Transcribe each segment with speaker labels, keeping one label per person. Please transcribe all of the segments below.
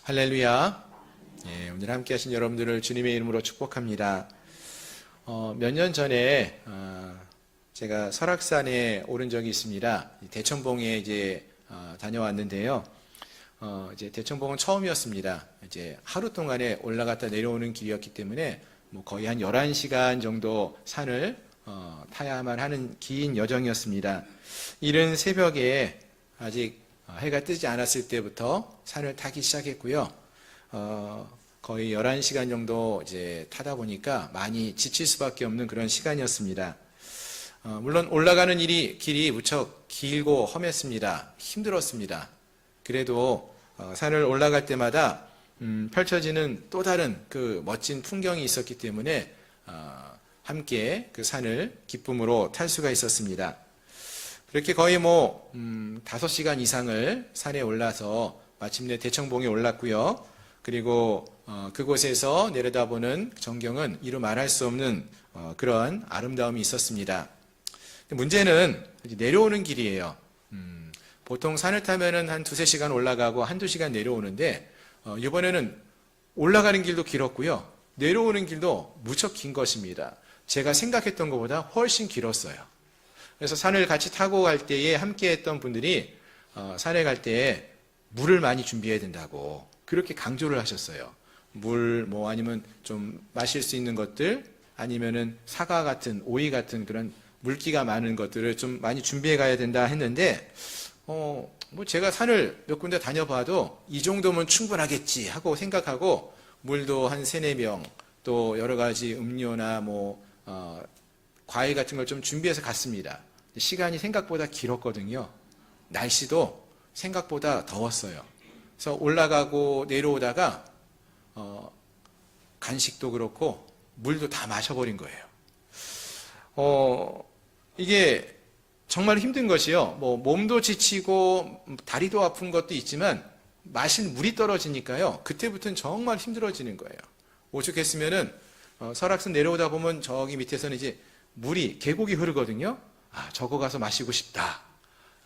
Speaker 1: 할렐루야. 오늘 함께 하신 여러분들을 주님의 이름으로 축복합니다. 몇 년 전에 제가 설악산에 오른 적이 있습니다. 대천봉에 다녀왔는데요. 이제 대천봉은 처음이었습니다. 이제 하루 동안에 올라갔다 내려오는 길이었기 때문에 거의 한 11시간 정도 산을 타야만 하는 긴 여정이었습니다. 이른 새벽에 아직 해가 뜨지 않았을 때부터 산을 타기 시작했고요. 거의 11시간 정도 이제 타다 보니까 많이 지칠 수밖에 없는 그런 시간이었습니다. 물론 올라가는 길이 무척 길고 험했습니다. 힘들었습니다. 그래도 산을 올라갈 때마다 펼쳐지는 또 다른 그 멋진 풍경이 있었기 때문에 함께 그 산을 기쁨으로 탈 수가 있었습니다. 그렇게 거의 5시간 이상을 산에 올라서 마침내 대천봉에 올랐고요. 그리고 그곳에서 내려다보는 전경은 이루 말할 수 없는 그런 아름다움이 있었습니다. 문제는 내려오는 길이에요. 보통 산을 타면은 한 2-3시간 올라가고 1-2시간 내려오는데 이번에는 올라가는 길도 길었고요. 내려오는 길도 무척 긴 것입니다. 제가 생각했던 것보다 훨씬 길었어요. 그래서 산을 같이 타고 갈 때에 함께 했던 분들이 산에 갈 때에 물을 많이 준비해야 된다고 그렇게 강조를 하셨어요. 물, 아니면 좀 마실 수 있는 것들, 아니면은 사과 같은, 오이 같은 그런 물기가 많은 것들을 좀 많이 준비해 가야 된다 했는데, 제가 산을 몇 군데 다녀봐도 이 정도면 충분하겠지 하고 생각하고, 물도 한 3-4병, 또 여러 가지 음료나 과일 같은 걸 좀 준비해서 갔습니다. 시간이 생각보다 길었거든요. 날씨도 생각보다 더웠어요. 그래서 올라가고 내려오다가 간식도 그렇고 물도 다 마셔버린 거예요. 이게 정말 힘든 것이요. 몸도 지치고 다리도 아픈 것도 있지만 마실 물이 떨어지니까요. 그때부터는 정말 힘들어지는 거예요. 오죽했으면은 설악산 내려오다 보면 저기 밑에서는 이제 물이 계곡이 흐르거든요. 저거 가서 마시고 싶다.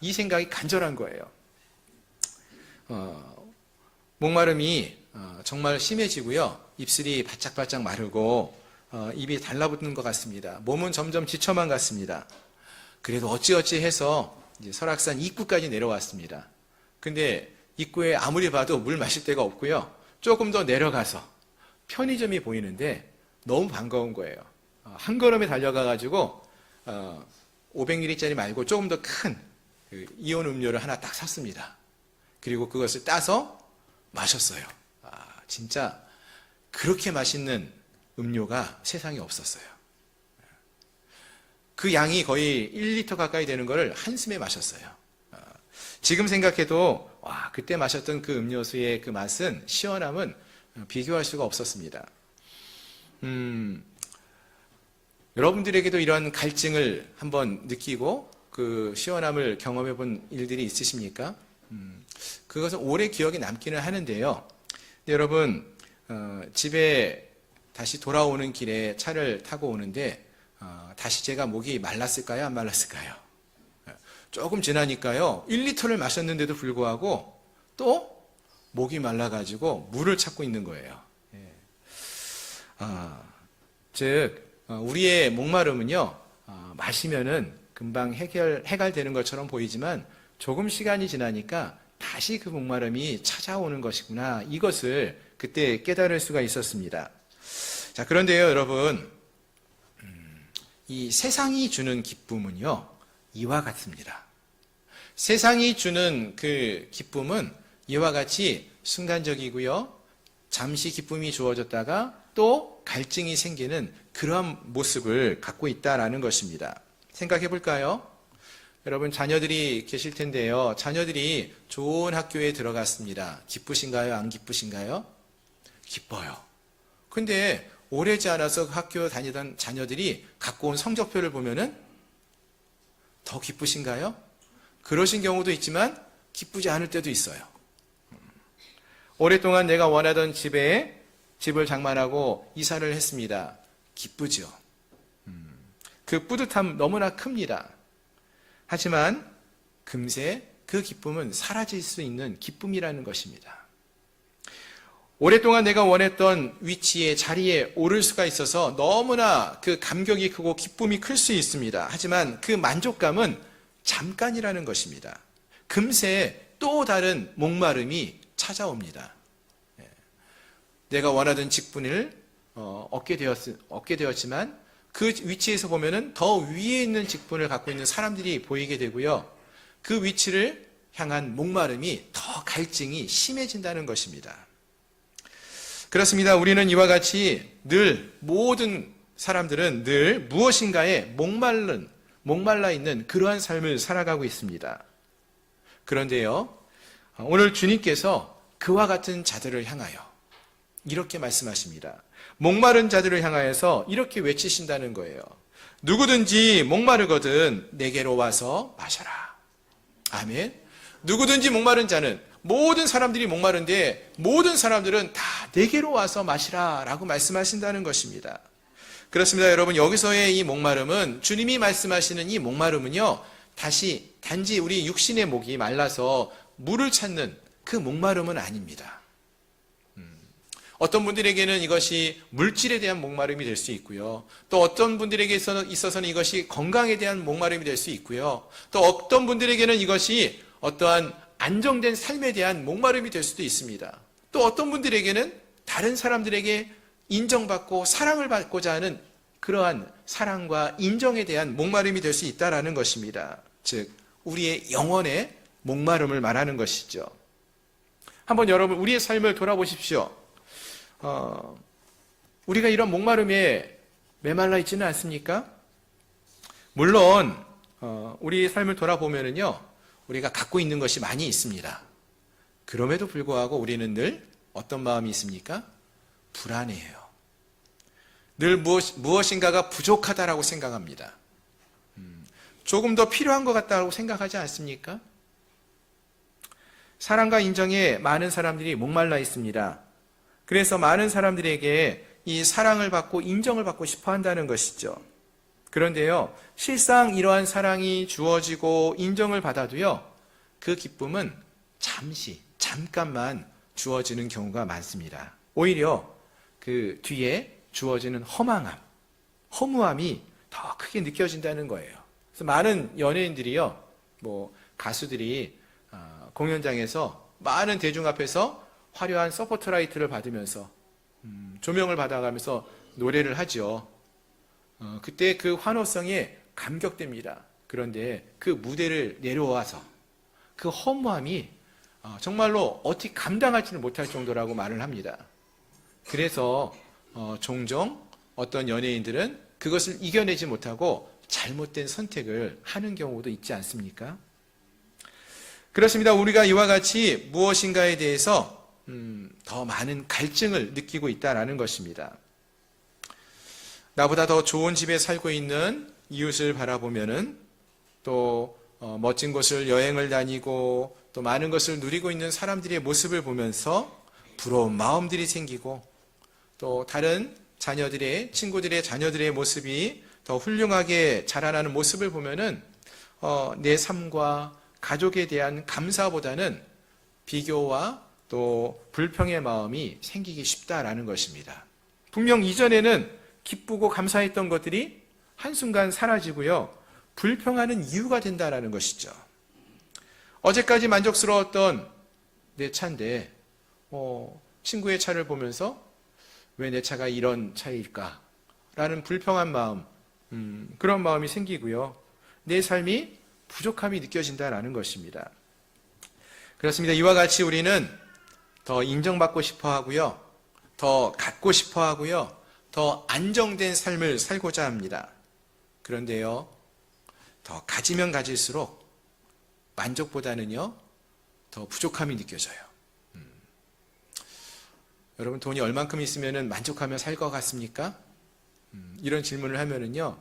Speaker 1: 이 생각이 간절한 거예요. 목마름이 정말 심해지고요. 입술이 바짝바짝 마르고 입이 달라붙는 것 같습니다. 몸은 점점 지쳐만 갔습니다. 그래도 어찌어찌 해서 이제 설악산 입구까지 내려왔습니다. 근데 입구에 아무리 봐도 물 마실 데가 없고요. 조금 더 내려가서 편의점이 보이는데 너무 반가운 거예요. 한 걸음에 달려가가지고 500ml짜리 말고 조금 더 큰 이온 음료를 하나 딱 샀습니다. 그리고 그것을 따서 마셨어요. 진짜 그렇게 맛있는 음료가 세상에 없었어요. 그 양이 거의 1리터 가까이 되는 거를 한숨에 마셨어요. 지금 생각해도 그때 마셨던 그 음료수의 그 맛은, 시원함은 비교할 수가 없었습니다. 여러분들에게도 이런 갈증을 한번 느끼고 그 시원함을 경험해 본 일들이 있으십니까? 그것은 오래 기억에 남기는 하는데요. 근데 여러분, 집에 다시 돌아오는 길에 차를 타고 오는데 다시 제가 목이 말랐을까요? 안 말랐을까요? 조금 지나니까요. 1리터를 마셨는데도 불구하고 또 목이 말라가지고 물을 찾고 있는 거예요. 즉 우리의 목마름은요, 마시면은 금방 해결되는 것처럼 보이지만 조금 시간이 지나니까 다시 그 목마름이 찾아오는 것이구나, 이것을 그때 깨달을 수가 있었습니다. 자, 그런데요, 여러분, 이 세상이 주는 기쁨은요, 이와 같습니다. 세상이 주는 그 기쁨은 이와 같이 순간적이고요, 잠시 기쁨이 주어졌다가 또 갈증이 생기는 그러한 모습을 갖고 있다라는 것입니다. 생각해 볼까요? 여러분, 자녀들이 계실 텐데요. 자녀들이 좋은 학교에 들어갔습니다. 기쁘신가요? 안 기쁘신가요? 기뻐요. 근데 오래지 않아서 학교 다니던 자녀들이 갖고 온 성적표를 보면은 더 기쁘신가요? 그러신 경우도 있지만 기쁘지 않을 때도 있어요. 오랫동안 내가 원하던 집을 장만하고 이사를 했습니다. 기쁘죠. 그 뿌듯함 너무나 큽니다. 하지만 금세 그 기쁨은 사라질 수 있는 기쁨이라는 것입니다. 오랫동안 내가 원했던 위치에, 자리에 오를 수가 있어서 너무나 그 감격이 크고 기쁨이 클 수 있습니다. 하지만 그 만족감은 잠깐이라는 것입니다. 금세 또 다른 목마름이 찾아옵니다. 내가 원하던 직분을 얻게 되었지만 그 위치에서 보면은 더 위에 있는 직분을 갖고 있는 사람들이 보이게 되고요. 그 위치를 향한 목마름이 더 갈증이 심해진다는 것입니다. 그렇습니다. 우리는 이와 같이 늘 모든 사람들은 늘 무엇인가에 목말라 있는 그러한 삶을 살아가고 있습니다. 그런데요, 오늘 주님께서 그와 같은 자들을 향하여 이렇게 말씀하십니다. 목마른 자들을 향하여서 이렇게 외치신다는 거예요. 누구든지 목마르거든 내게로 와서 마셔라. 아멘. 누구든지 목마른 자는, 모든 사람들이 목마른데 모든 사람들은 다 내게로 와서 마시라 라고 말씀하신다는 것입니다. 그렇습니다. 여러분, 여기서의 이 목마름은, 주님이 말씀하시는 이 목마름은요, 단지 우리 육신의 목이 말라서 물을 찾는 그 목마름은 아닙니다. 어떤 분들에게는 이것이 물질에 대한 목마름이 될 수 있고요. 또 어떤 분들에게 있어서는 이것이 건강에 대한 목마름이 될 수 있고요. 또 어떤 분들에게는 이것이 어떠한 안정된 삶에 대한 목마름이 될 수도 있습니다. 또 어떤 분들에게는 다른 사람들에게 인정받고 사랑을 받고자 하는 그러한 사랑과 인정에 대한 목마름이 될 수 있다는 것입니다. 즉, 우리의 영혼의 목마름을 말하는 것이죠. 한번 여러분, 우리의 삶을 돌아보십시오. 우리가 이런 목마름에 메말라 있지는 않습니까? 물론 우리 삶을 돌아보면은요, 우리가 갖고 있는 것이 많이 있습니다. 그럼에도 불구하고 우리는 늘 어떤 마음이 있습니까? 불안해해요. 늘 무엇인가가 부족하다라고 생각합니다. 조금 더 필요한 것 같다고 생각하지 않습니까? 사랑과 인정에 많은 사람들이 목말라 있습니다. 그래서 많은 사람들에게 이 사랑을 받고 인정을 받고 싶어 한다는 것이죠. 그런데요, 실상 이러한 사랑이 주어지고 인정을 받아도요, 그 기쁨은 잠깐만 주어지는 경우가 많습니다. 오히려 그 뒤에 주어지는 허무함이 더 크게 느껴진다는 거예요. 그래서 많은 연예인들이요, 가수들이 공연장에서 많은 대중 앞에서 화려한 서포트라이트를 받으면서 조명을 받아가면서 노래를 하죠. 그때 그 환호성에 감격됩니다. 그런데 그 무대를 내려와서 그 허무함이 정말로 어떻게 감당하지는 못할 정도라고 말을 합니다. 그래서 종종 어떤 연예인들은 그것을 이겨내지 못하고 잘못된 선택을 하는 경우도 있지 않습니까? 그렇습니다. 우리가 이와 같이 무엇인가에 대해서 더 많은 갈증을 느끼고 있다는 것입니다. 나보다 더 좋은 집에 살고 있는 이웃을 바라보면은, 또 멋진 곳을 여행을 다니고 또 많은 것을 누리고 있는 사람들의 모습을 보면서 부러운 마음들이 생기고, 또 다른 친구들의 자녀들의 모습이 더 훌륭하게 자라나는 모습을 보면은 내 삶과 가족에 대한 감사보다는 비교와 또 불평의 마음이 생기기 쉽다라는 것입니다. 분명 이전에는 기쁘고 감사했던 것들이 한순간 사라지고요, 불평하는 이유가 된다라는 것이죠. 어제까지 만족스러웠던 내 차인데 친구의 차를 보면서 왜 내 차가 이런 차일까? 라는 불평한 마음, 그런 마음이 생기고요, 내 삶이 부족함이 느껴진다라는 것입니다. 그렇습니다. 이와 같이 우리는 더 인정받고 싶어 하고요, 더 갖고 싶어 하고요, 더 안정된 삶을 살고자 합니다. 그런데요, 더 가지면 가질수록 만족보다는요, 더 부족함이 느껴져요. 여러분, 돈이 얼만큼 있으면 만족하며 살 것 같습니까? 이런 질문을 하면은요,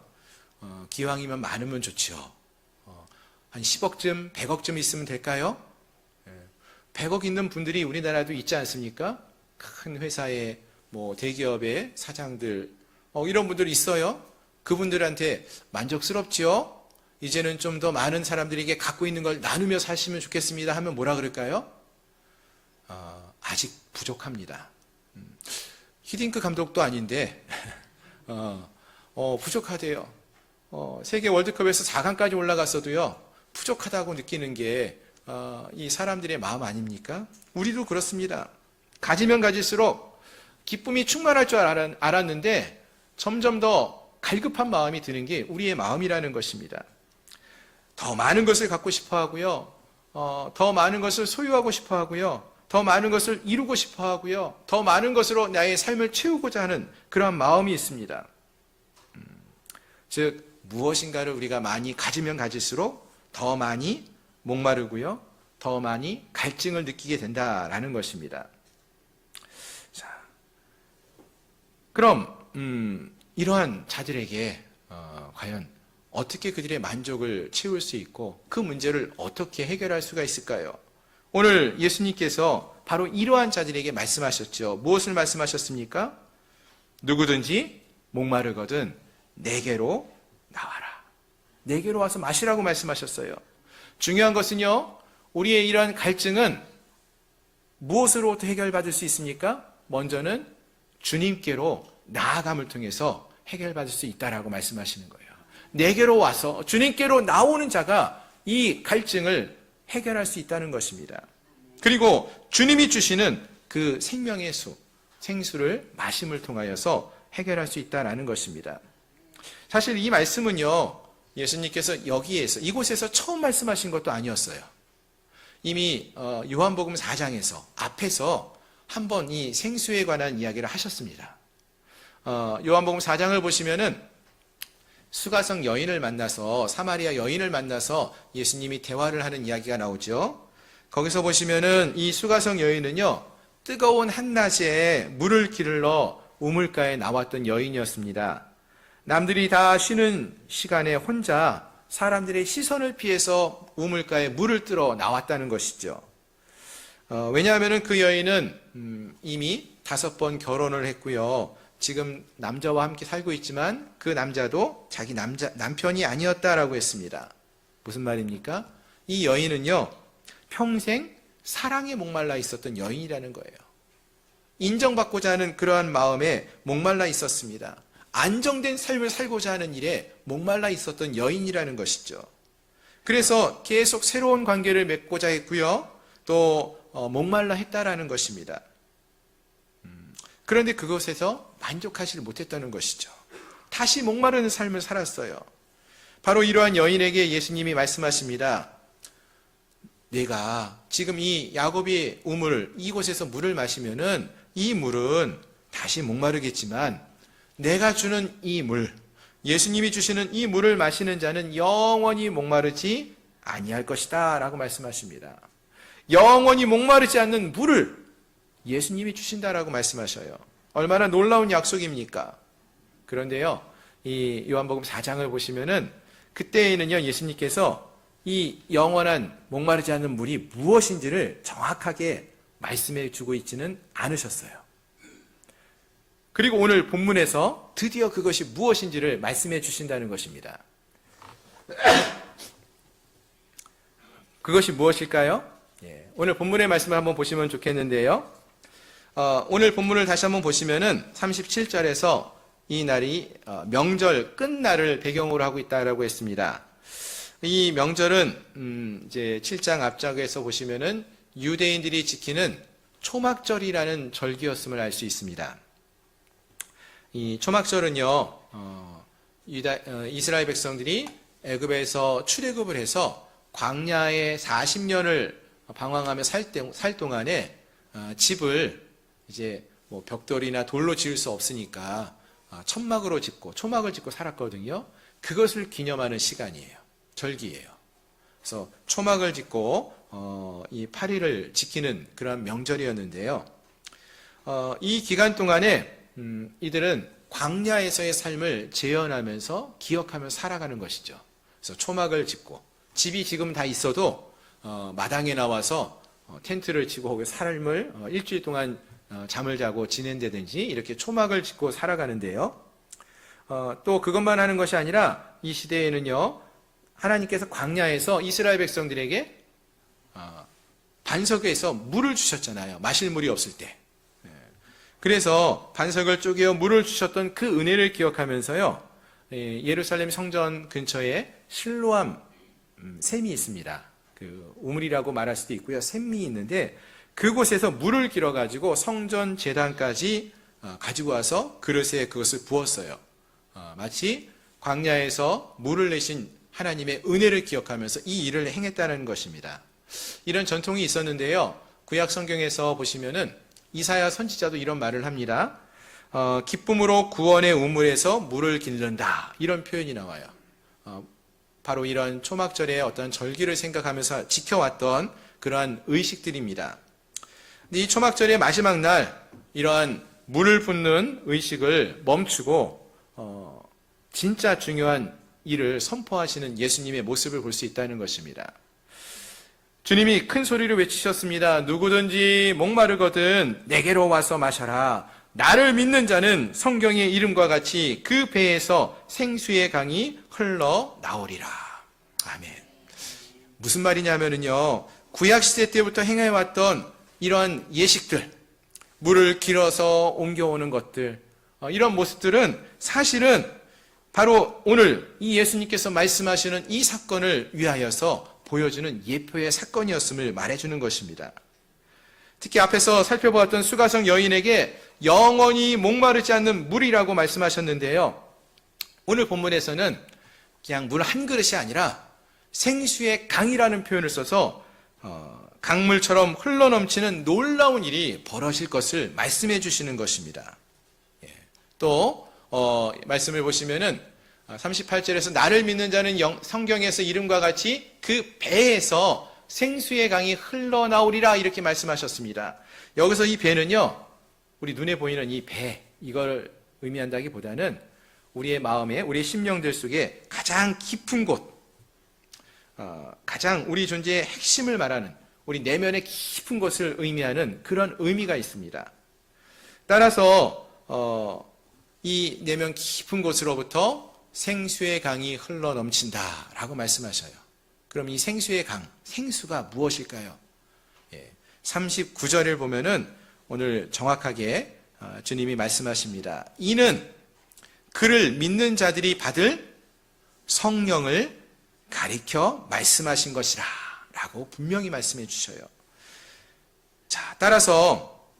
Speaker 1: 기왕이면 많으면 좋지요. 한 10억쯤, 100억쯤 있으면 될까요? 100억 있는 분들이 우리나라도 있지 않습니까? 큰 회사의 대기업의 사장들, 이런 분들이 있어요. 그분들한테 만족스럽지요? 이제는 좀 더 많은 사람들에게 갖고 있는 걸 나누며 사시면 좋겠습니다 하면 뭐라 그럴까요? 아직 부족합니다. 히딩크 감독도 아닌데 부족하대요. 세계 월드컵에서 4강까지 올라갔어도요 부족하다고 느끼는 게 이 사람들의 마음 아닙니까? 우리도 그렇습니다. 가지면 가질수록 기쁨이 충만할 줄 알았는데 점점 더 갈급한 마음이 드는 게 우리의 마음이라는 것입니다. 더 많은 것을 갖고 싶어 하고요. 더 많은 것을 소유하고 싶어 하고요. 더 많은 것을 이루고 싶어 하고요. 더 많은 것으로 나의 삶을 채우고자 하는 그러한 마음이 있습니다. 즉 무엇인가를 우리가 많이 가지면 가질수록 더 많이 목마르고요. 더 많이 갈증을 느끼게 된다라는 것입니다. 자, 그럼 이러한 자들에게 과연 어떻게 그들의 만족을 채울 수 있고 그 문제를 어떻게 해결할 수가 있을까요? 오늘 예수님께서 바로 이러한 자들에게 말씀하셨죠. 무엇을 말씀하셨습니까? 누구든지 목마르거든 내게로 나와라. 내게로 와서 마시라고 말씀하셨어요. 중요한 것은요, 우리의 이러한 갈증은 무엇으로부터 해결받을 수 있습니까? 먼저는 주님께로 나아감을 통해서 해결받을 수 있다라고 말씀하시는 거예요. 내게로 와서 주님께로 나오는 자가 이 갈증을 해결할 수 있다는 것입니다. 그리고 주님이 주시는 그 생명의 수, 생수를 마심을 통하여서 해결할 수 있다는 것입니다. 사실 이 말씀은요, 예수님께서 이곳에서 처음 말씀하신 것도 아니었어요. 이미 요한복음 4장에서 앞에서 한번 이 생수에 관한 이야기를 하셨습니다. 요한복음 4장을 보시면은 수가성 여인을 만나서 사마리아 여인을 만나서 예수님이 대화를 하는 이야기가 나오죠. 거기서 보시면은 이 수가성 여인은요, 뜨거운 한낮에 물을 기르러 우물가에 나왔던 여인이었습니다. 남들이 다 쉬는 시간에 혼자 사람들의 시선을 피해서 우물가에 물을 뜨러 나왔다는 것이죠. 왜냐하면 그 여인은 이미 5번 결혼을 했고요. 지금 남자와 함께 살고 있지만 그 남자도 자기 남편이 아니었다라고 했습니다. 무슨 말입니까? 이 여인은요, 평생 사랑에 목말라 있었던 여인이라는 거예요. 인정받고자 하는 그러한 마음에 목말라 있었습니다. 안정된 삶을 살고자 하는 일에 목말라 있었던 여인이라는 것이죠. 그래서 계속 새로운 관계를 맺고자 했고요. 또 목말라 했다라는 것입니다. 그런데 그것에서 만족하지 못했다는 것이죠. 다시 목마르는 삶을 살았어요. 바로 이러한 여인에게 예수님이 말씀하십니다. 내가 지금 이 야곱의 우물, 이곳에서 물을 마시면은 이 물은 다시 목마르겠지만 내가 주는 이 물, 예수님이 주시는 이 물을 마시는 자는 영원히 목마르지 아니할 것이다 라고 말씀하십니다. 영원히 목마르지 않는 물을 예수님이 주신다라고 말씀하셔요. 얼마나 놀라운 약속입니까? 그런데요, 이 요한복음 4장을 보시면은 그때에는요, 예수님께서 이 영원한 목마르지 않는 물이 무엇인지를 정확하게 말씀해 주고 있지는 않으셨어요. 그리고 오늘 본문에서 드디어 그것이 무엇인지를 말씀해 주신다는 것입니다. 그것이 무엇일까요? 오늘 본문의 말씀을 한번 보시면 좋겠는데요. 오늘 본문을 다시 한번 보시면은 37절에서 이 날이 명절 끝날을 배경으로 하고 있다라고 했습니다. 이 명절은 이제 7장 앞장에서 보시면은 유대인들이 지키는 초막절이라는 절기였음을 알 수 있습니다. 이 초막절은요, 이스라엘 백성들이 애굽에서 출애굽을 해서 광야에 40년을 방황하며 살 동안에 집을 이제 뭐 벽돌이나 돌로 지을 수 없으니까 천막으로 짓고 초막을 짓고 살았거든요. 그것을 기념하는 시간이에요. 절기예요. 그래서 초막을 짓고 이 8일을 지키는 그런 명절이었는데요. 이 기간 동안에 이들은 광야에서의 삶을 재현하면서 기억하며 살아가는 것이죠. 그래서 초막을 짓고 집이 지금 다 있어도 마당에 나와서 텐트를 치고 혹은 삶을 일주일 동안 잠을 자고 지낸다든지 이렇게 초막을 짓고 살아가는데요. 또 그것만 하는 것이 아니라 이 시대에는요, 하나님께서 광야에서 이스라엘 백성들에게 반석에서 물을 주셨잖아요. 마실 물이 없을 때. 그래서 반석을 쪼개어 물을 주셨던 그 은혜를 기억하면서요, 예루살렘 성전 근처에 실로암 샘이 있습니다. 그 우물이라고 말할 수도 있고요, 샘이 있는데 그곳에서 물을 길어 가지고 성전 제단까지 가지고 와서 그릇에 그것을 부었어요. 마치 광야에서 물을 내신 하나님의 은혜를 기억하면서 이 일을 행했다는 것입니다. 이런 전통이 있었는데요, 구약 성경에서 보시면은 이사야 선지자도 이런 말을 합니다. 기쁨으로 구원의 우물에서 물을 길른다, 이런 표현이 나와요. 바로 이런 초막절의 어떤 절기를 생각하면서 지켜왔던 그러한 의식들입니다. 근데 이 초막절의 마지막 날 이러한 물을 붓는 의식을 멈추고 진짜 중요한 일을 선포하시는 예수님의 모습을 볼 수 있다는 것입니다. 주님이 큰 소리로 외치셨습니다. 누구든지 목마르거든 내게로 와서 마셔라. 나를 믿는 자는 성경의 이름과 같이 그 배에서 생수의 강이 흘러나오리라. 아멘. 무슨 말이냐면요, 구약시대 때부터 행해왔던 이러한 예식들, 물을 길어서 옮겨오는 것들, 이런 모습들은 사실은 바로 오늘 이 예수님께서 말씀하시는 이 사건을 위하여서 보여주는 예표의 사건이었음을 말해주는 것입니다. 특히 앞에서 살펴보았던 수가성 여인에게 영원히 목마르지 않는 물이라고 말씀하셨는데요, 오늘 본문에서는 그냥 물 한 그릇이 아니라 생수의 강이라는 표현을 써서 강물처럼 흘러넘치는 놀라운 일이 벌어질 것을 말씀해 주시는 것입니다. 또 말씀을 보시면은 38절에서 나를 믿는 자는 성경에서 이름과 같이 그 배에서 생수의 강이 흘러나오리라, 이렇게 말씀하셨습니다. 여기서 이 배는요, 우리 눈에 보이는 이 배, 이걸 의미한다기보다는 우리의 마음에, 우리의 심령들 속에 가장 깊은 곳, 가장 우리 존재의 핵심을 말하는, 우리 내면의 깊은 곳을 의미하는 그런 의미가 있습니다. 따라서 이 내면 깊은 곳으로부터 생수의 강이 흘러넘친다라고 말씀하셔요. 그럼 이 생수의 강, 생수가 무엇일까요? 39절을 보면은 오늘 정확하게 주님이 말씀하십니다. 이는 그를 믿는 자들이 받을 성령을 가리켜 말씀하신 것이라 라고 분명히 말씀해 주셔요. 자, 따라서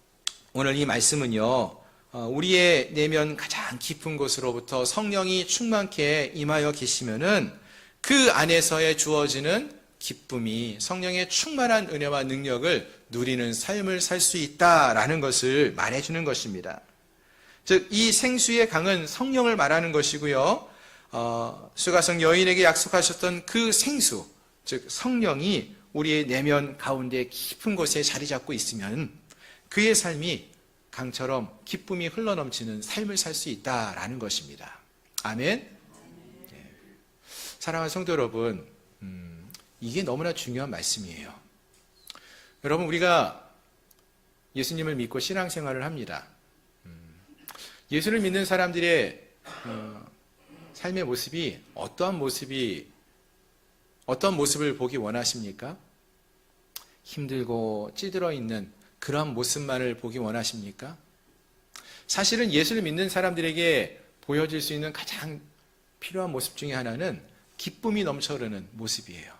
Speaker 1: 오늘 이 말씀은요, 우리의 내면 가장 깊은 곳으로부터 성령이 충만케 임하여 계시면은 그 안에서의 주어지는 기쁨이 성령의 충만한 은혜와 능력을 누리는 삶을 살 수 있다라는 것을 말해주는 것입니다. 즉, 이 생수의 강은 성령을 말하는 것이고요, 수가성 여인에게 약속하셨던 그 생수, 즉 성령이 우리의 내면 가운데 깊은 곳에 자리 잡고 있으면 그의 삶이 강처럼 기쁨이 흘러넘치는 삶을 살 수 있다라는 것입니다. 아멘. 사랑하는 성도 여러분, 이게 너무나 중요한 말씀이에요. 여러분, 우리가 예수님을 믿고 신앙생활을 합니다. 예수를 믿는 사람들의 삶의 모습이 어떤 모습을 보기 원하십니까? 힘들고 찌들어 있는 그런 모습만을 보기 원하십니까? 사실은 예수를 믿는 사람들에게 보여질 수 있는 가장 필요한 모습 중에 하나는 기쁨이 넘쳐 흐르는 모습이에요.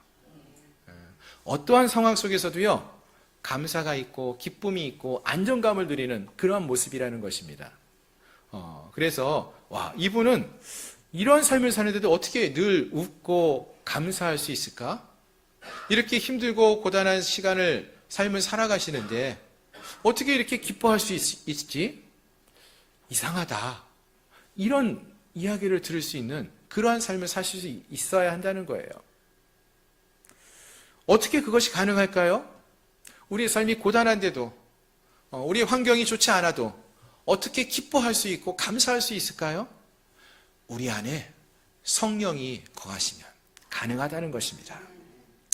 Speaker 1: 어떠한 상황 속에서도요, 감사가 있고 기쁨이 있고 안정감을 누리는 그러한 모습이라는 것입니다. 그래서 이분은 이런 삶을 사는데도 어떻게 늘 웃고 감사할 수 있을까? 이렇게 힘들고 고단한 삶을 살아가시는데 어떻게 이렇게 기뻐할 수 있지? 이상하다. 이런 이야기를 들을 수 있는 그러한 삶을 사실 수 있어야 한다는 거예요. 어떻게 그것이 가능할까요? 우리의 삶이 고단한데도, 우리의 환경이 좋지 않아도 어떻게 기뻐할 수 있고 감사할 수 있을까요? 우리 안에 성령이 거하시면 가능하다는 것입니다.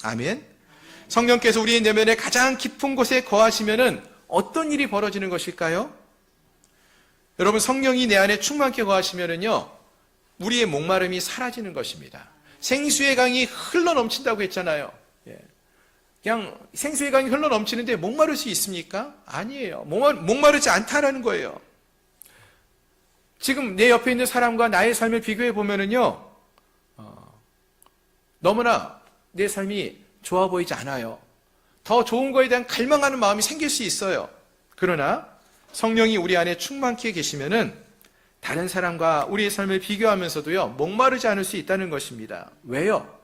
Speaker 1: 아멘. 성령께서 우리의 내면에 가장 깊은 곳에 거하시면은 어떤 일이 벌어지는 것일까요? 여러분, 성령이 내 안에 충만케 거하시면은요, 우리의 목마름이 사라지는 것입니다. 생수의 강이 흘러넘친다고 했잖아요. 그냥 생수의 강이 흘러 넘치는데 목마를 수 있습니까? 아니에요. 목마르지 않다라는 거예요. 지금 내 옆에 있는 사람과 나의 삶을 비교해 보면은요, 너무나 내 삶이 좋아 보이지 않아요. 더 좋은 거에 대한 갈망하는 마음이 생길 수 있어요. 그러나 성령이 우리 안에 충만케 계시면은 다른 사람과 우리의 삶을 비교하면서도요, 목마르지 않을 수 있다는 것입니다. 왜요?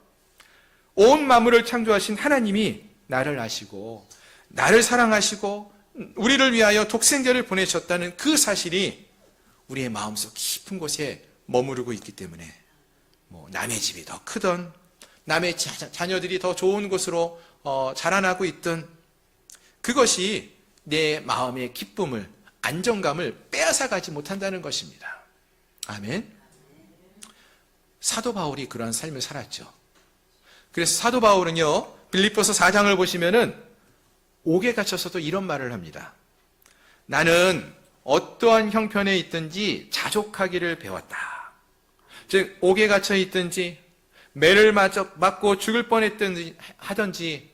Speaker 1: 온 만물을 창조하신 하나님이 나를 아시고 나를 사랑하시고 우리를 위하여 독생자를 보내셨다는 그 사실이 우리의 마음속 깊은 곳에 머무르고 있기 때문에 남의 집이 더 크던 남의 자녀들이 더 좋은 곳으로 자라나고 있던 그것이 내 마음의 기쁨을, 안정감을 빼앗아가지 못한다는 것입니다. 아멘. 사도 바울이 그런 삶을 살았죠. 그래서 사도 바울은요, 빌립보서 4장을 보시면은 옥에 갇혀서도 이런 말을 합니다. 나는 어떠한 형편에 있든지 자족하기를 배웠다. 즉 옥에 갇혀 있든지 매를 맞고 죽을 뻔했든지 하든지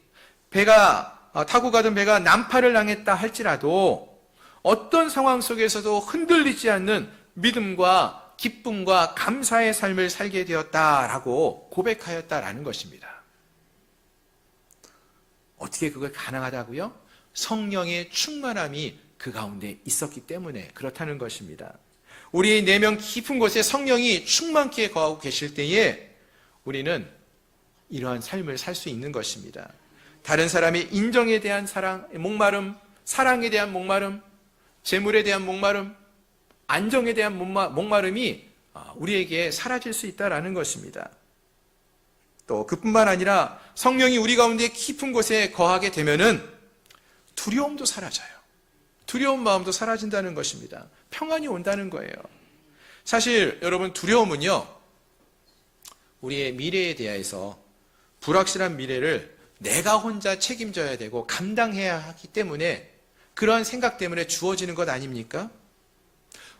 Speaker 1: 배가 타고 가던 배가 난파를 당했다 할지라도 어떤 상황 속에서도 흔들리지 않는 믿음과 기쁨과 감사의 삶을 살게 되었다라고 고백하였다라는 것입니다. 어떻게 그걸 가능하다고요? 성령의 충만함이 그 가운데 있었기 때문에 그렇다는 것입니다. 우리의 내면 깊은 곳에 성령이 충만케 거하고 계실 때에 우리는 이러한 삶을 살 수 있는 것입니다. 다른 사람의 인정에 대한 목마름, 사랑에 대한 목마름, 재물에 대한 목마름, 안정에 대한 목마름이 우리에게 사라질 수 있다는 것입니다. 또 그뿐만 아니라 성령이 우리 가운데 깊은 곳에 거하게 되면은 두려움도 사라져요. 두려운 마음도 사라진다는 것입니다. 평안이 온다는 거예요. 사실 여러분, 두려움은요, 우리의 미래에 대해서 불확실한 미래를 내가 혼자 책임져야 되고 감당해야 하기 때문에 그러한 생각 때문에 주어지는 것 아닙니까?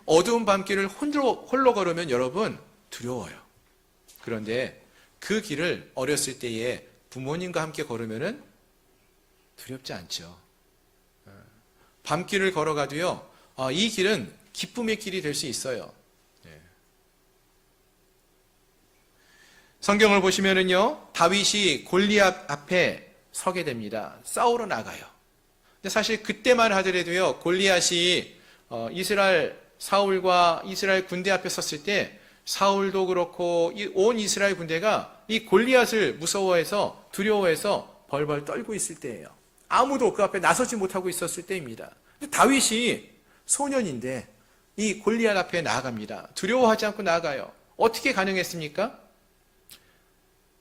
Speaker 1: 어두운 밤길을 홀로 걸으면 여러분 두려워요. 그런데 그 길을 어렸을 때에 부모님과 함께 걸으면은 두렵지 않죠. 밤길을 걸어가도요, 이 길은 기쁨의 길이 될 수 있어요. 성경을 보시면은요, 다윗이 골리앗 앞에 서게 됩니다. 싸우러 나가요. 근데 사실 그때만 하더라도요, 골리앗이 사울과 이스라엘 군대 앞에 섰을 때 사울도 그렇고 온 이스라엘 군대가 이 골리앗을 무서워해서 두려워해서 벌벌 떨고 있을 때예요. 아무도 그 앞에 나서지 못하고 있었을 때입니다. 근데 다윗이 소년인데 이 골리앗 앞에 나아갑니다. 두려워하지 않고 나아가요. 어떻게 가능했습니까?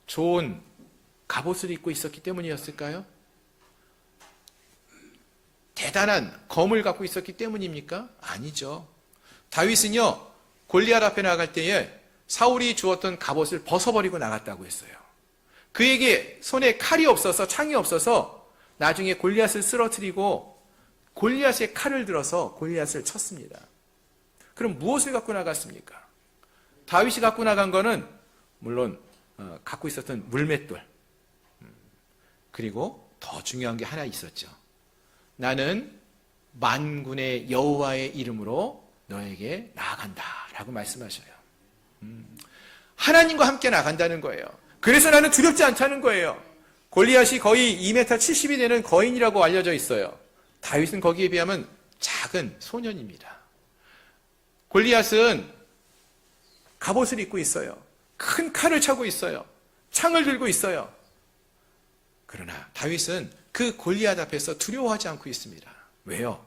Speaker 1: 좋은 갑옷을 입고 있었기 때문이었을까요? 대단한 검을 갖고 있었기 때문입니까? 아니죠. 다윗은요, 골리앗 앞에 나갈 때에 사울이 주었던 갑옷을 벗어버리고 나갔다고 했어요. 그에게 손에 칼이 없어서, 창이 없어서 나중에 골리앗을 쓰러뜨리고 골리앗의 칼을 들어서 골리앗을 쳤습니다. 그럼 무엇을 갖고 나갔습니까? 다윗이 갖고 나간 거는 물론 갖고 있었던 물맷돌, 그리고 더 중요한 게 하나 있었죠. 나는 만군의 여호와의 이름으로 너에게 나아간다 라고 말씀하셔요. 하나님과 함께 나간다는 거예요. 그래서 나는 두렵지 않다는 거예요. 골리앗이 거의 2m 70이 되는 거인이라고 알려져 있어요. 다윗은 거기에 비하면 작은 소년입니다. 골리앗은 갑옷을 입고 있어요. 큰 칼을 차고 있어요. 창을 들고 있어요. 그러나 다윗은 그 골리앗 앞에서 두려워하지 않고 있습니다. 왜요?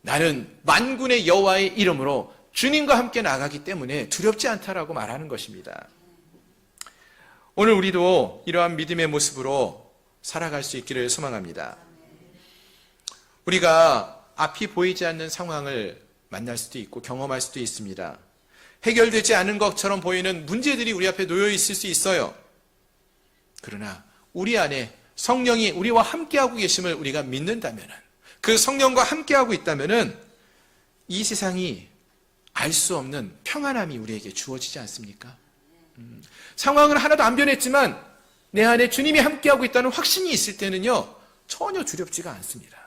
Speaker 1: 나는 만군의 여호와의 이름으로 주님과 함께 나가기 때문에 두렵지 않다라고 말하는 것입니다. 오늘 우리도 이러한 믿음의 모습으로 살아갈 수 있기를 소망합니다. 우리가 앞이 보이지 않는 상황을 만날 수도 있고 경험할 수도 있습니다. 해결되지 않은 것처럼 보이는 문제들이 우리 앞에 놓여 있을 수 있어요. 그러나 우리 안에 성령이 우리와 함께하고 계심을 우리가 믿는다면, 그 성령과 함께하고 있다면 이 세상이 알 수 없는 평안함이 우리에게 주어지지 않습니까? 상황은 하나도 안 변했지만 내 안에 주님이 함께하고 있다는 확신이 있을 때는요, 전혀 두렵지가 않습니다.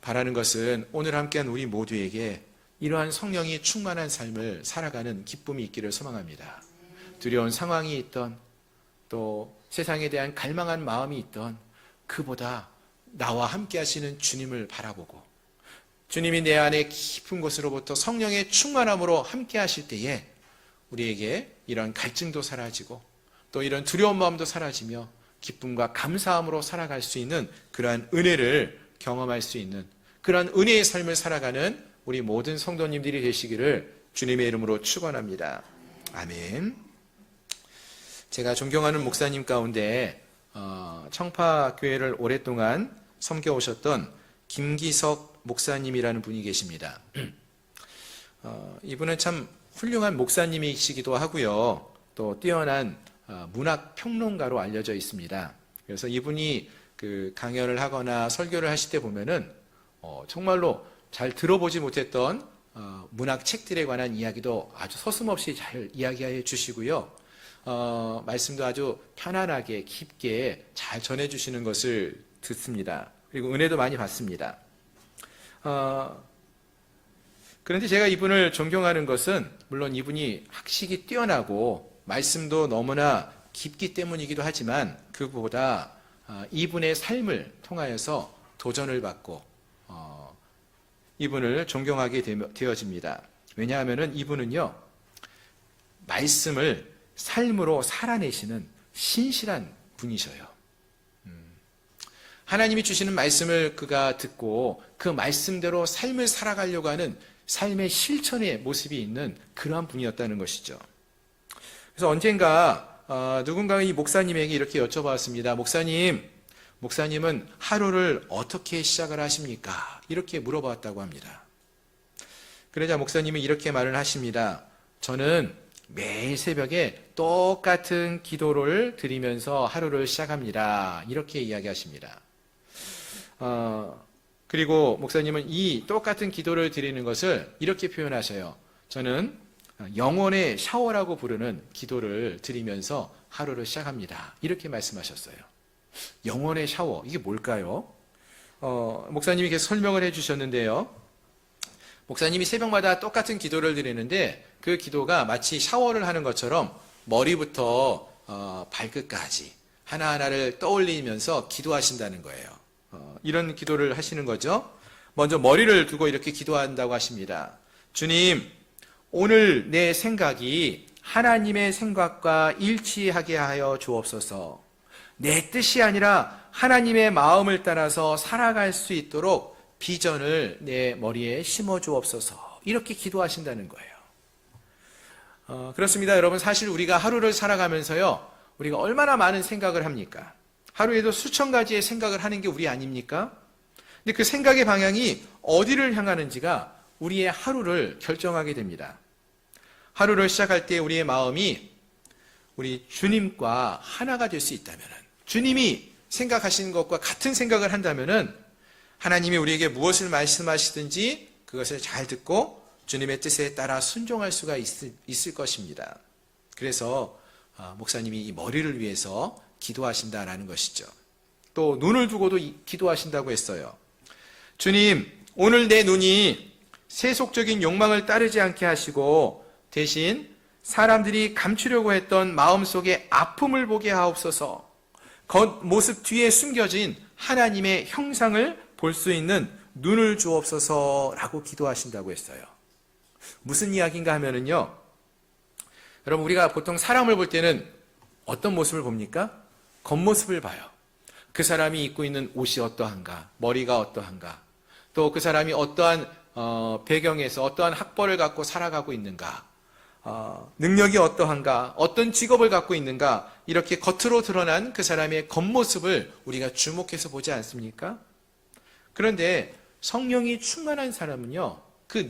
Speaker 1: 바라는 것은 오늘 함께한 우리 모두에게 이러한 성령이 충만한 삶을 살아가는 기쁨이 있기를 소망합니다. 두려운 상황이 있던, 또 세상에 대한 갈망한 마음이 있던, 그보다 나와 함께 하시는 주님을 바라보고 주님이 내 안에 깊은 곳으로부터 성령의 충만함으로 함께 하실 때에 우리에게 이런 갈증도 사라지고 또 이런 두려운 마음도 사라지며 기쁨과 감사함으로 살아갈 수 있는 그러한 은혜를 경험할 수 있는 그러한 은혜의 삶을 살아가는 우리 모든 성도님들이 되시기를 주님의 이름으로 축원합니다. 아멘. 제가 존경하는 목사님 가운데 청파교회를 오랫동안 섬겨오셨던 김기석 목사님이라는 분이 계십니다. 이분은 참 훌륭한 목사님이시기도 하고요. 또 뛰어난 문학 평론가로 알려져 있습니다. 그래서 이분이 그 강연을 하거나 설교를 하실 때 보면은 정말로 잘 들어보지 못했던 문학 책들에 관한 이야기도 아주 서슴없이 잘 이야기해 주시고요. 말씀도 아주 편안하게 깊게 잘 전해주시는 것을 듣습니다. 그리고 은혜도 많이 받습니다. 그런데 제가 이분을 존경하는 것은 물론 이분이 학식이 뛰어나고 말씀도 너무나 깊기 때문이기도 하지만 그보다 이분의 삶을 통하여서 도전을 받고 이분을 존경하게 되어집니다. 왜냐하면 이분은요, 말씀을 삶으로 살아내시는 신실한 분이셔요. 하나님이 주시는 말씀을 그가 듣고 그 말씀대로 삶을 살아가려고 하는 삶의 실천의 모습이 있는 그러한 분이었다는 것이죠. 그래서 언젠가 누군가 이 목사님에게 이렇게 여쭤봤습니다. 목사님은 하루를 어떻게 시작을 하십니까? 이렇게 물어봤다고 합니다. 그러자 목사님은 이렇게 말을 하십니다. 저는 매일 새벽에 똑같은 기도를 드리면서 하루를 시작합니다. 이렇게 이야기하십니다. 그리고 목사님은 이 똑같은 기도를 드리는 것을 이렇게 표현하셔요. 저는 영혼의 샤워라고 부르는 기도를 드리면서 하루를 시작합니다. 이렇게 말씀하셨어요. 영혼의 샤워, 이게 뭘까요? 목사님이 계속 설명을 해주셨는데요. 목사님이 새벽마다 똑같은 기도를 드리는데 그 기도가 마치 샤워를 하는 것처럼 머리부터 발끝까지 하나하나를 떠올리면서 기도하신다는 거예요. 이런 기도를 하시는 거죠. 먼저 머리를 두고 이렇게 기도한다고 하십니다. 주님, 오늘 내 생각이 하나님의 생각과 일치하게 하여 주옵소서. 내 뜻이 아니라 하나님의 마음을 따라서 살아갈 수 있도록 비전을 내 머리에 심어 주옵소서. 이렇게 기도하신다는 거예요. 그렇습니다. 여러분, 사실 우리가 하루를 살아가면서요, 우리가 얼마나 많은 생각을 합니까? 하루에도 수천 가지의 생각을 하는 게 우리 아닙니까? 근데 그 생각의 방향이 어디를 향하는지가 우리의 하루를 결정하게 됩니다. 하루를 시작할 때 우리의 마음이 우리 주님과 하나가 될 수 있다면, 주님이 생각하시는 것과 같은 생각을 한다면 하나님이 우리에게 무엇을 말씀하시든지 그것을 잘 듣고 주님의 뜻에 따라 순종할 수가 있을 것입니다. 그래서 목사님이 이 머리를 위해서 기도하신다라는 것이죠. 또 눈을 두고도 기도하신다고 했어요. 주님, 오늘 내 눈이 세속적인 욕망을 따르지 않게 하시고 대신 사람들이 감추려고 했던 마음속의 아픔을 보게 하옵소서. 겉모습 뒤에 숨겨진 하나님의 형상을 볼 수 있는 눈을 주옵소서라고 기도하신다고 했어요. 무슨 이야기인가 하면은요, 여러분, 우리가 보통 사람을 볼 때는 어떤 모습을 봅니까? 겉모습을 봐요. 그 사람이 입고 있는 옷이 어떠한가, 머리가 어떠한가, 또 그 사람이 어떠한 배경에서 어떠한 학벌을 갖고 살아가고 있는가, 능력이 어떠한가, 어떤 직업을 갖고 있는가, 이렇게 겉으로 드러난 그 사람의 겉모습을 우리가 주목해서 보지 않습니까? 그런데 성령이 충만한 사람은요, 그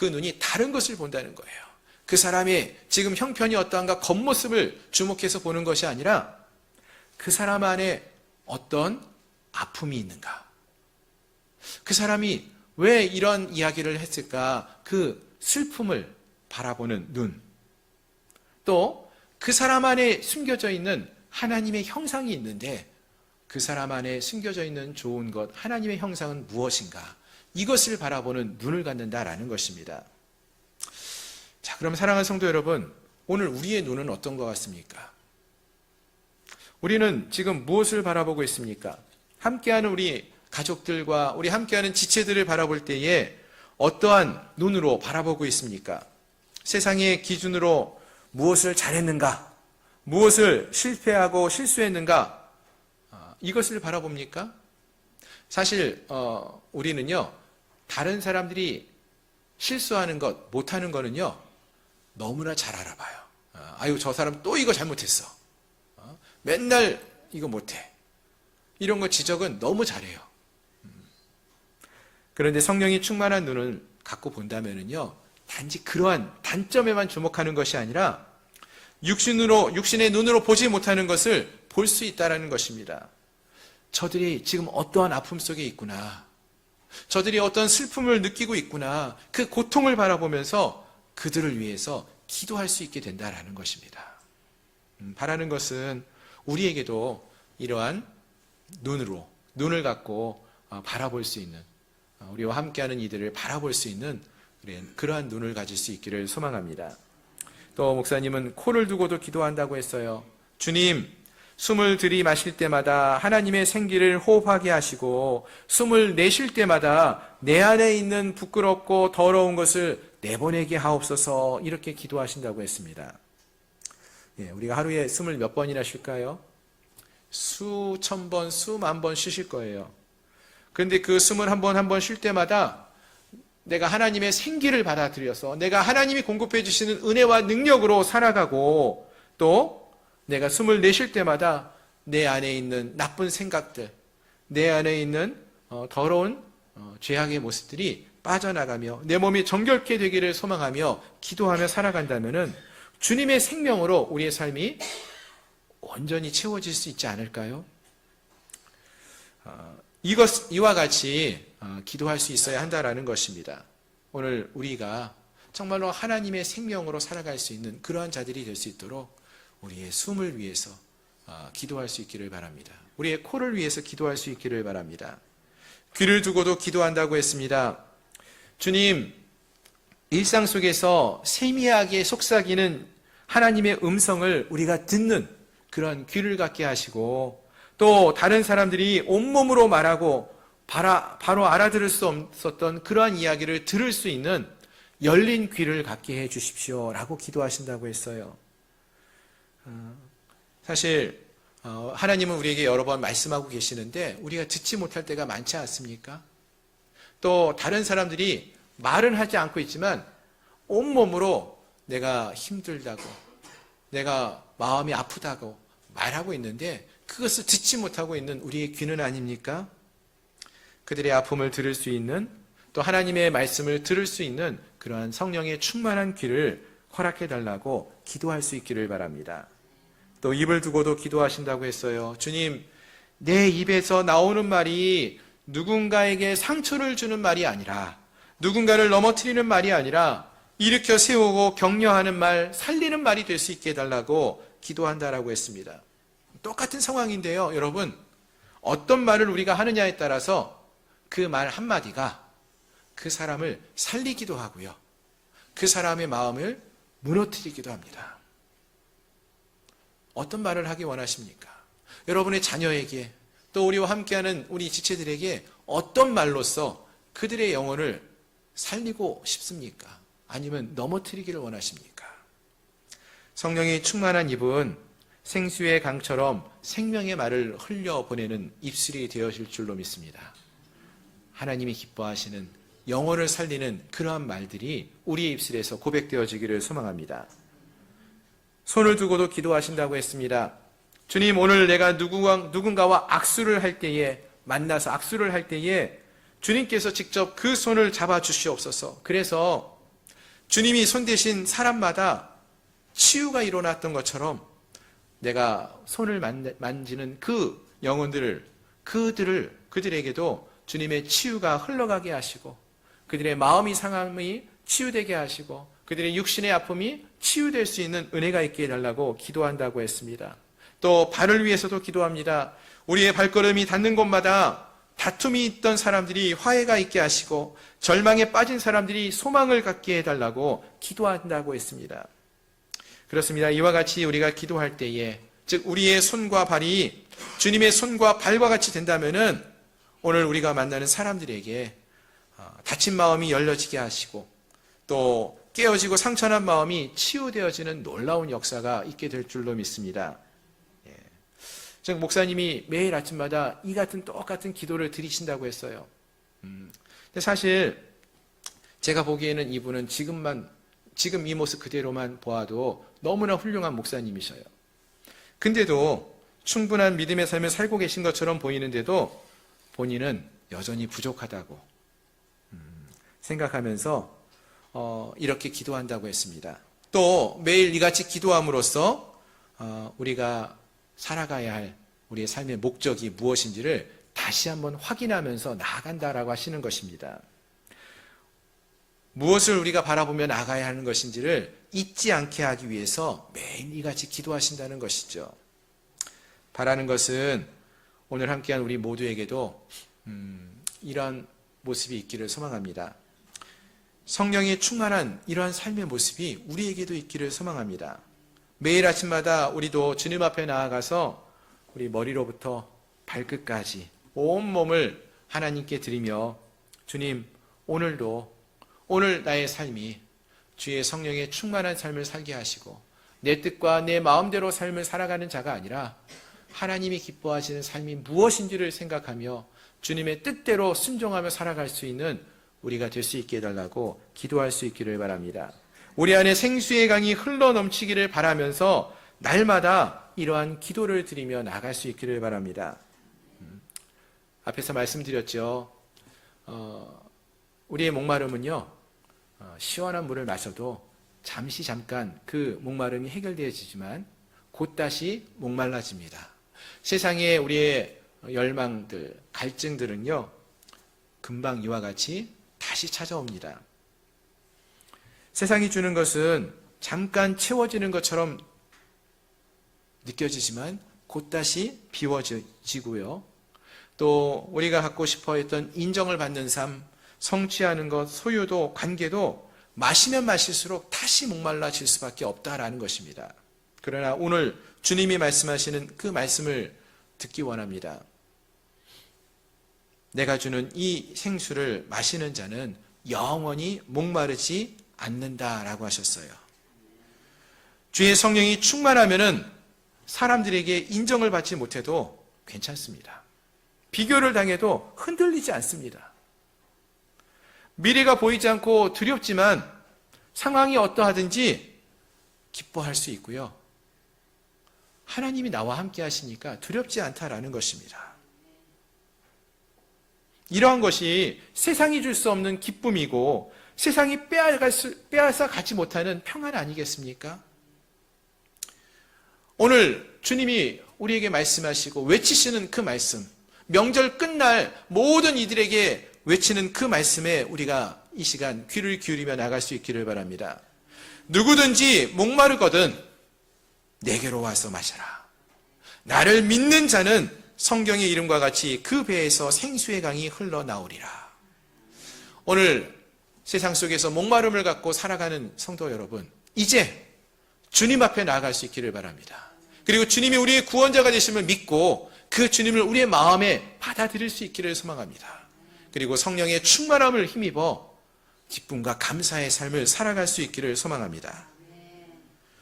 Speaker 1: 눈이 다른 것을 본다는 거예요. 그 사람의 지금 형편이 어떠한가 겉모습을 주목해서 보는 것이 아니라 그 사람 안에 어떤 아픔이 있는가, 그 사람이 왜 이런 이야기를 했을까, 그 슬픔을 바라보는 눈, 또 그 사람 안에 숨겨져 있는 하나님의 형상이 있는데 그 사람 안에 숨겨져 있는 좋은 것, 하나님의 형상은 무엇인가? 이것을 바라보는 눈을 갖는다라는 것입니다. 자, 그럼 사랑하는 성도 여러분, 오늘 우리의 눈은 어떤 것 같습니까? 우리는 지금 무엇을 바라보고 있습니까? 함께하는 우리 가족들과 우리 함께하는 지체들을 바라볼 때에 어떠한 눈으로 바라보고 있습니까? 세상의 기준으로 무엇을 잘했는가? 무엇을 실패하고 실수했는가? 이것을 바라봅니까? 사실 우리는요, 다른 사람들이 실수하는 것, 못하는 거는요, 너무나 잘 알아봐요. 아유, 저 사람 또 이거 잘못했어. 맨날 이거 못해. 이런 거 지적은 너무 잘해요. 그런데 성령이 충만한 눈을 갖고 본다면은요, 단지 그러한 단점에만 주목하는 것이 아니라 육신의 눈으로 보지 못하는 것을 볼 수 있다는 것입니다. 저들이 지금 어떠한 아픔 속에 있구나. 저들이 어떤 슬픔을 느끼고 있구나. 그 고통을 바라보면서 그들을 위해서 기도할 수 있게 된다는 것입니다. 바라는 것은 우리에게도 이러한 눈을 갖고 바라볼 수 있는, 우리와 함께하는 이들을 바라볼 수 있는 그러한 눈을 가질 수 있기를 소망합니다. 또 목사님은 코를 두고도 기도한다고 했어요. 주님, 숨을 들이마실 때마다 하나님의 생기를 호흡하게 하시고 숨을 내쉴 때마다 내 안에 있는 부끄럽고 더러운 것을 내보내게 하옵소서, 이렇게 기도하신다고 했습니다. 우리가 하루에 숨을 몇 번이나 쉴까요? 수천 번, 수만 번 쉬실 거예요. 그런데 그 숨을 한 번 쉴 때마다 내가 하나님의 생기를 받아들여서 내가 하나님이 공급해 주시는 은혜와 능력으로 살아가고, 또 내가 숨을 내쉴 때마다 내 안에 있는 나쁜 생각들, 내 안에 있는 더러운 죄악의 모습들이 빠져나가며 내 몸이 정결케 되기를 소망하며 기도하며 살아간다면은 주님의 생명으로 우리의 삶이 온전히 채워질 수 있지 않을까요? 이와 같이 기도할 수 있어야 한다라는 것입니다. 오늘 우리가 정말로 하나님의 생명으로 살아갈 수 있는 그러한 자들이 될 수 있도록 우리의 숨을 위해서 기도할 수 있기를 바랍니다. 우리의 코를 위해서 기도할 수 있기를 바랍니다. 귀를 두고도 기도한다고 했습니다. 주님, 일상 속에서 세미하게 속삭이는 하나님의 음성을 우리가 듣는 그런 귀를 갖게 하시고, 또 다른 사람들이 온몸으로 말하고 바로 알아들을 수 없었던 그러한 이야기를 들을 수 있는 열린 귀를 갖게 해 주십시오 라고 기도하신다고 했어요. 사실 하나님은 우리에게 여러 번 말씀하고 계시는데 우리가 듣지 못할 때가 많지 않습니까? 또 다른 사람들이 말은 하지 않고 있지만 온몸으로 내가 힘들다고, 내가 마음이 아프다고 말하고 있는데 그것을 듣지 못하고 있는 우리의 귀는 아닙니까? 그들의 아픔을 들을 수 있는, 또 하나님의 말씀을 들을 수 있는 그러한 성령의 충만한 귀를 허락해달라고 기도할 수 있기를 바랍니다. 또 입을 두고도 기도하신다고 했어요. 주님, 내 입에서 나오는 말이 누군가에게 상처를 주는 말이 아니라, 누군가를 넘어뜨리는 말이 아니라 일으켜 세우고 격려하는 말, 살리는 말이 될 수 있게 해달라고 기도한다라고 했습니다. 똑같은 상황인데요, 여러분, 어떤 말을 우리가 하느냐에 따라서 그 말 한마디가 그 사람을 살리기도 하고요, 그 사람의 마음을 무너뜨리기도 합니다. 어떤 말을 하기 원하십니까? 여러분의 자녀에게, 또 우리와 함께하는 우리 지체들에게 어떤 말로써 그들의 영혼을 살리고 싶습니까? 아니면 넘어뜨리기를 원하십니까? 성령이 충만한 입은 생수의 강처럼 생명의 말을 흘려보내는 입술이 되어질 줄로 믿습니다. 하나님이 기뻐하시는 영혼을 살리는 그러한 말들이 우리의 입술에서 고백되어지기를 소망합니다. 손을 두고도 기도하신다고 했습니다. 주님, 오늘 내가 누군가와 악수를 할 때에, 만나서 악수를 할 때에 주님께서 직접 그 손을 잡아 주시옵소서. 그래서 주님이 손 대신 사람마다 치유가 일어났던 것처럼 내가 손을 만지는 그 영혼들을, 그들에게도 주님의 치유가 흘러가게 하시고, 그들의 마음이 상함이 치유되게 하시고, 그들의 육신의 아픔이 치유될 수 있는 은혜가 있게 해달라고 기도한다고 했습니다. 또 발을 위해서도 기도합니다. 우리의 발걸음이 닿는 곳마다 다툼이 있던 사람들이 화해가 있게 하시고 절망에 빠진 사람들이 소망을 갖게 해달라고 기도한다고 했습니다. 그렇습니다. 이와 같이 우리가 기도할 때에, 즉 우리의 손과 발이 주님의 손과 발과 같이 된다면은 오늘 우리가 만나는 사람들에게 다친 마음이 열려지게 하시고 또 깨어지고 상처난 마음이 치유되어지는 놀라운 역사가 있게 될 줄로 믿습니다. 즉 목사님이 매일 아침마다 이 같은 똑같은 기도를 드리신다고 했어요. 근데 사실 제가 보기에는 이분은 지금 이 모습 그대로만 보아도 너무나 훌륭한 목사님이셔요. 근데도 충분한 믿음의 삶을 살고 계신 것처럼 보이는데도 본인은 여전히 부족하다고 생각하면서 이렇게 기도한다고 했습니다. 또 매일 이같이 기도함으로써 우리가 살아가야 할 우리의 삶의 목적이 무엇인지를 다시 한번 확인하면서 나아간다라고 하시는 것입니다. 무엇을 우리가 바라보며 나가야 하는 것인지를 잊지 않게 하기 위해서 매일 이같이 기도하신다는 것이죠. 바라는 것은 오늘 함께한 우리 모두에게도 이러한 모습이 있기를 소망합니다. 성령의 충만한 이러한 삶의 모습이 우리에게도 있기를 소망합니다. 매일 아침마다 우리도 주님 앞에 나아가서 우리 머리로부터 발끝까지 온몸을 하나님께 드리며 주님, 오늘 나의 삶이 주의 성령의 충만한 삶을 살게 하시고 내 뜻과 내 마음대로 삶을 살아가는 자가 아니라 하나님이 기뻐하시는 삶이 무엇인지를 생각하며 주님의 뜻대로 순종하며 살아갈 수 있는 우리가 될 수 있게 해달라고 기도할 수 있기를 바랍니다. 우리 안에 생수의 강이 흘러넘치기를 바라면서 날마다 이러한 기도를 드리며 나갈 수 있기를 바랍니다. 앞에서 말씀드렸죠. 우리의 목마름은요, 시원한 물을 마셔도 잠깐 그 목마름이 해결되어지지만 곧 다시 목말라집니다. 세상에 우리의 열망들, 갈증들은요, 금방 이와 같이 다시 찾아옵니다. 세상이 주는 것은 잠깐 채워지는 것처럼 느껴지지만 곧 다시 비워지고요. 또 우리가 갖고 싶어 했던 인정을 받는 삶, 성취하는 것, 소유도, 관계도 마시면 마실수록 다시 목말라질 수밖에 없다라는 것입니다. 그러나 오늘 주님이 말씀하시는 그 말씀을 듣기 원합니다. 내가 주는 이 생수를 마시는 자는 영원히 목마르지 않는다라고 하셨어요. 주의 성령이 충만하면은 사람들에게 인정을 받지 못해도 괜찮습니다. 비교를 당해도 흔들리지 않습니다. 미래가 보이지 않고 두렵지만 상황이 어떠하든지 기뻐할 수 있고요. 하나님이 나와 함께 하시니까 두렵지 않다라는 것입니다. 이러한 것이 세상이 줄 수 없는 기쁨이고 세상이 빼앗아 가지 못하는 평안 아니겠습니까? 오늘 주님이 우리에게 말씀하시고 외치시는 그 말씀, 명절 끝날 모든 이들에게 외치는 그 말씀에 우리가 이 시간 귀를 기울이며 나갈 수 있기를 바랍니다. 누구든지 목마르거든 내게로 와서 마셔라. 나를 믿는 자는 성경의 이름과 같이 그 배에서 생수의 강이 흘러나오리라. 오늘 세상 속에서 목마름을 갖고 살아가는 성도 여러분, 이제 주님 앞에 나아갈 수 있기를 바랍니다. 그리고 주님이 우리의 구원자가 되심을 믿고 그 주님을 우리의 마음에 받아들일 수 있기를 소망합니다. 그리고 성령의 충만함을 힘입어 기쁨과 감사의 삶을 살아갈 수 있기를 소망합니다.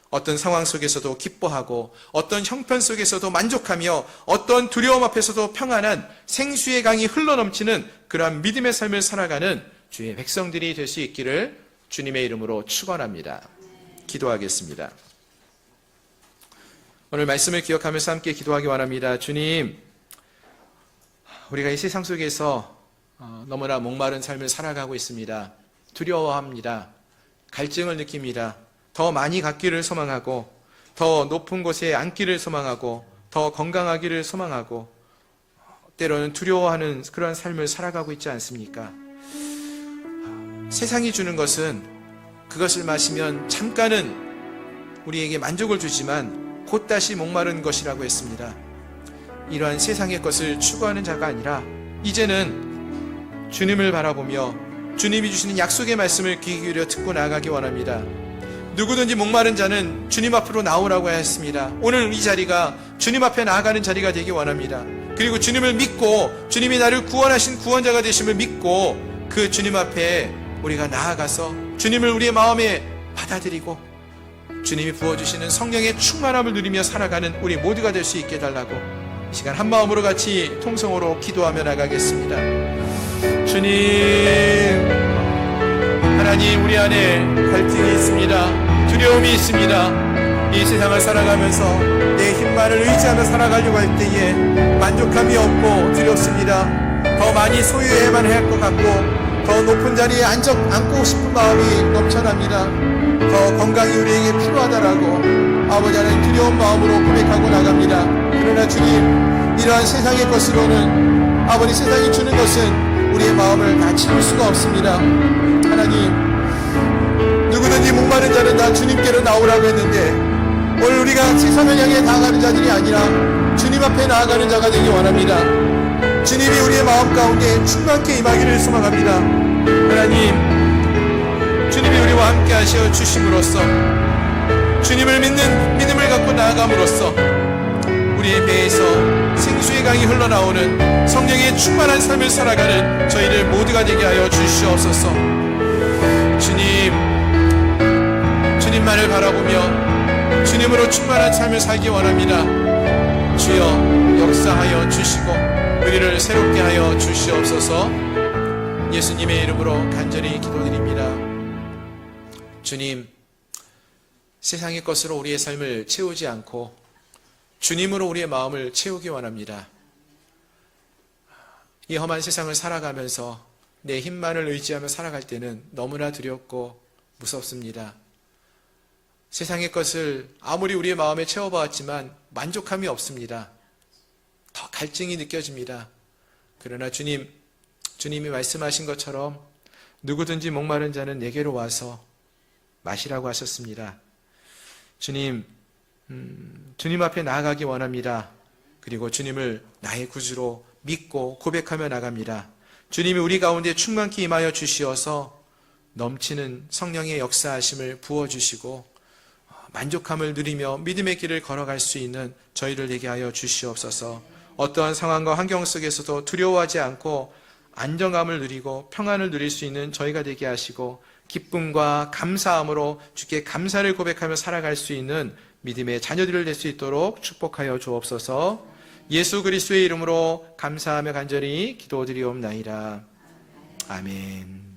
Speaker 1: 어떤 상황 속에서도 기뻐하고 어떤 형편 속에서도 만족하며 어떤 두려움 앞에서도 평안한 생수의 강이 흘러넘치는 그러한 믿음의 삶을 살아가는 주의 백성들이 될 수 있기를 주님의 이름으로 축원합니다. 기도하겠습니다. 오늘 말씀을 기억하면서 함께 기도하기 원합니다. 주님, 우리가 이 세상 속에서 너무나 목마른 삶을 살아가고 있습니다. 두려워합니다. 갈증을 느낍니다. 더 많이 갖기를 소망하고 더 높은 곳에 앉기를 소망하고 더 건강하기를 소망하고 때로는 두려워하는 그런 삶을 살아가고 있지 않습니까? 세상이 주는 것은 그것을 마시면 잠깐은 우리에게 만족을 주지만 곧 다시 목마른 것이라고 했습니다. 이러한 세상의 것을 추구하는 자가 아니라 이제는 주님을 바라보며 주님이 주시는 약속의 말씀을 귀 기울여 듣고 나아가기 원합니다. 누구든지 목마른 자는 주님 앞으로 나오라고 하였습니다. 오늘 이 자리가 주님 앞에 나아가는 자리가 되기 원합니다. 그리고 주님을 믿고 주님이 나를 구원하신 구원자가 되심을 믿고 그 주님 앞에 우리가 나아가서 주님을 우리의 마음에 받아들이고 주님이 부어주시는 성령의 충만함을 누리며 살아가는 우리 모두가 될 수 있게 해달라고 이 시간 한 마음으로 같이 통성으로 기도하며 나가겠습니다. 주님, 하나님, 우리 안에 갈등이 있습니다. 두려움이 있습니다. 이 세상을 살아가면서 내 힘만을 의지하며 살아가려고 할 때에 만족함이 없고 두렵습니다. 더 많이 소유해야만 할 것 같고 더 높은 자리에 앉고 싶은 마음이 넘쳐납니다. 더 건강이 우리에게 필요하다라고 아버지 하나님 두려운 마음으로 고백하고 나갑니다. 그러나 주님, 이러한 세상의 것으로는 아버지 세상이 주는 것은 우리의 마음을 다 채울 수가 없습니다. 하나님, 누구든지 목마른 자는 다 주님께로 나오라고 했는데 오늘 우리가 세상을 향해 나아가는 자들이 아니라 주님 앞에 나아가는 자가 되기 원합니다. 주님이 우리의 마음 가운데 충만케 임하기를 소망합니다. 하나님, 주님이 우리와 함께 하셔 주심으로써 주님을 믿는 믿음을 갖고 나아감으로써 우리의 배에서 생수의 강이 흘러나오는 성령의 충만한 삶을 살아가는 저희를 모두가 되게 하여 주시옵소서. 주님만을 바라보며 주님으로 충만한 삶을 살기 원합니다. 주여 역사하여 주시고 우리를 새롭게 하여 주시옵소서. 예수님의 이름으로 간절히 기도드립니다. 주님, 세상의 것으로 우리의 삶을 채우지 않고 주님으로 우리의 마음을 채우기 원합니다. 이 험한 세상을 살아가면서 내 힘만을 의지하며 살아갈 때는 너무나 두렵고 무섭습니다. 세상의 것을 아무리 우리의 마음에 채워보았지만 만족함이 없습니다. 더 갈증이 느껴집니다. 그러나 주님이 말씀하신 것처럼 누구든지 목마른 자는 내게로 와서 마시라고 하셨습니다. 주님 앞에 나아가기 원합니다. 그리고 주님을 나의 구주로 믿고 고백하며 나갑니다. 주님이 우리 가운데 충만케 임하여 주시어서 넘치는 성령의 역사하심을 부어주시고 만족함을 누리며 믿음의 길을 걸어갈 수 있는 저희를 되게 하여 주시옵소서. 어떠한 상황과 환경 속에서도 두려워하지 않고 안정감을 누리고 평안을 누릴 수 있는 저희가 되게 하시고 기쁨과 감사함으로 주께 감사를 고백하며 살아갈 수 있는 믿음의 자녀들을 될 수 있도록 축복하여 주옵소서. 예수 그리스도의 이름으로 감사하며 간절히 기도드리옵나이다. 아멘.